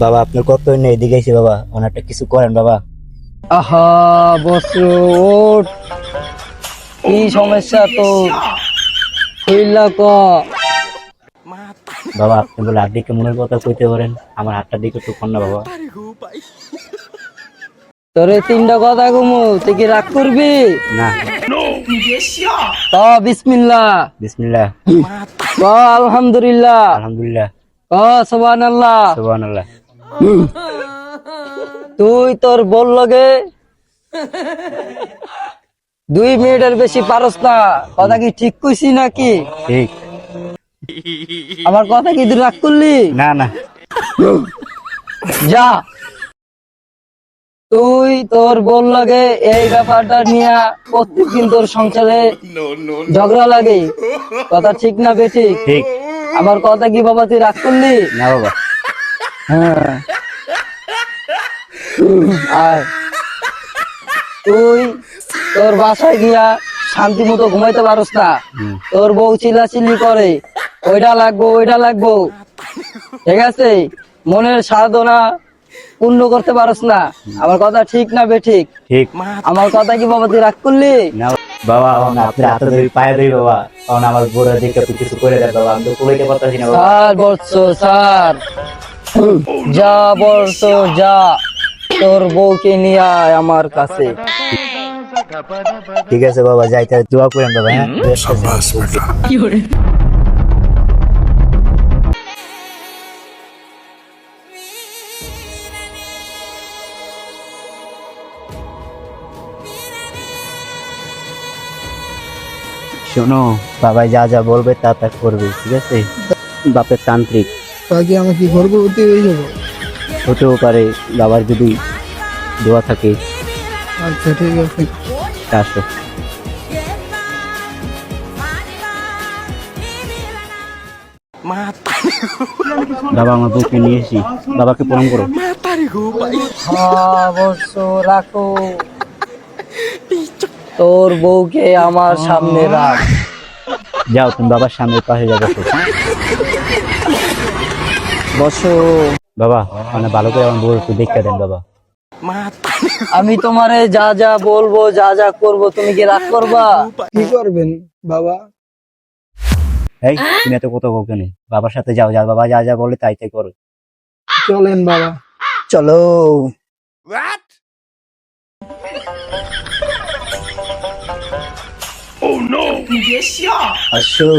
বাবা আপনার কত নেই এদিকে এসে বাবা অনেকটা কিছু করেন বাবা। আহা বসু ওঠ, কি সমস্যা তোর? কইলা ক। বাবা আপনি বলে হাত দিকে মনের কথা কইতে পারেন, আমার হাতটার দিকে একটু কর না বাবা। তোরে তিনটা কথা কমু, তুই কি রাগ করবি? না। ক বিসমিল্লাহ, বিসমিল্লাহ। ক আলহামদুলিল্লাহ, আলহামদুলিল্লাহ। ক সুবহানাল্লাহ। সুবহানাল্লাহ। তুই তোর বল লগে 2 মিনিটের বেশি পারস না, কথা কি ঠিক কইছি নাকি? ঠিক। আমার কথা কি তুই রাগ করলি? না না। যা, তুই তোর বল লাগে এই ব্যাপারটা নিয়ে প্রত্যেকদিন তোর সংসারে ঝগড়া লাগে, কথা ঠিক না বেঠিক? ঠিক। আমার কথা কি বাবা তুই রাগ করলি? না বাবা। হ্যাঁ, আর তুই তোর বাসায় গিয়া শান্তি মতো ঘুমাইতে পারস না, তোর বউ চিল্লাচিল্লি করে ওইটা লাগবো ওইটা লাগবো, ঠিক আছে? মনের সাধনা পূর্ণ করতে পারস না, আমার কথা ঠিক না বেঠিক? ঠিক। আমার কথা কি বাবা তুই রাগ করলি? না বাবা, আপনি হাতে ধরি পায়ে ধরি বাবা, কারণ আমার বউরা দিকে আপনি কিছু করে দেন বাবা, আমি তো কইতে পারতাছি না বাবা। স্যার বলছো স্যার, যা বলছো যা, তোর বউকে নিয়ে আয় আমার কাছে। ঠিক আছে বাবা, যাইতে দোয়া করেন বাবা। হ্যাঁ শোনো, বাবা যা যা বলবে তা তা করবে, ঠিক আছে? বাপের তান্ত্রিক তাকে আমি কি গর্ভবতী হয়ে যাবো? হতেও পারে, বাবার যদি দোয়া থাকে। আচ্ছা ঠিক আছে। আসো। বাবা আমার বউকে নিয়ে এসি, বাবাকে প্রণাম করো। হ্যাঁ বলছো রাখো, তোর বউকে আমার সামনে রাখ। যাও তুমি বাবার সামনে পাশে যাবো। বসো। বাবা মানে ভালো করে আমার বউ একটু দেখতে দেন বাবা। আমি তোমারে যা যা বলবো যা যা করবো তুমি কি রাগ করবা? কি করবেন বাবা? এই তুমি এত কত বউকে নেই, বাবার সাথে যাও, যা বাবা যা যা বলে তাই তাই করো। চলেন বাবা। চলো। আসো।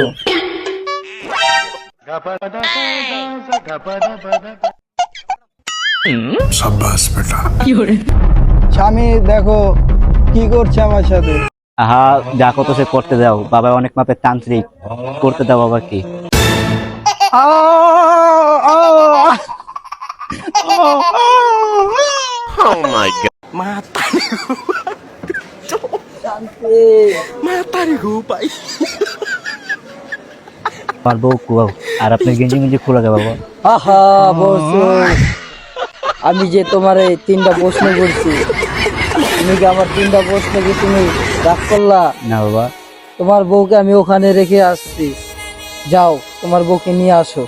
স্বামী দেখো কি করছে আমার সাথে। আহা যা কত সে করতে দাও, বাবা অনেক মাপের তান্ত্রিক, করতে দাও বাবা কি। আমার বউ কুয়াও, আর আপনার গেঞ্জি মেঞ্জি খোলা যাবে বাবা। আহা বসো, আমি যে তোমারে 3টা প্রশ্ন করছি, তুমি কি আমার 3টা প্রশ্ন কি তুমি রাগ করলা? না বাবা। তোমার বউকে আমি ওখানে রেখে আসছি, যাও তোমার বউকে নিয়ে আসো।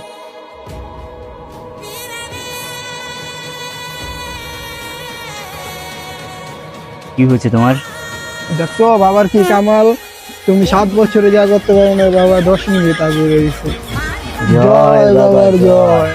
কি হয়েছে তোমার? দেখছো বাবার কি কামাল, তুমি 7 বছরে যা করতে পারো না বাবা 10 মিনিট আগে রয়েছে। জয় বাবার জয়।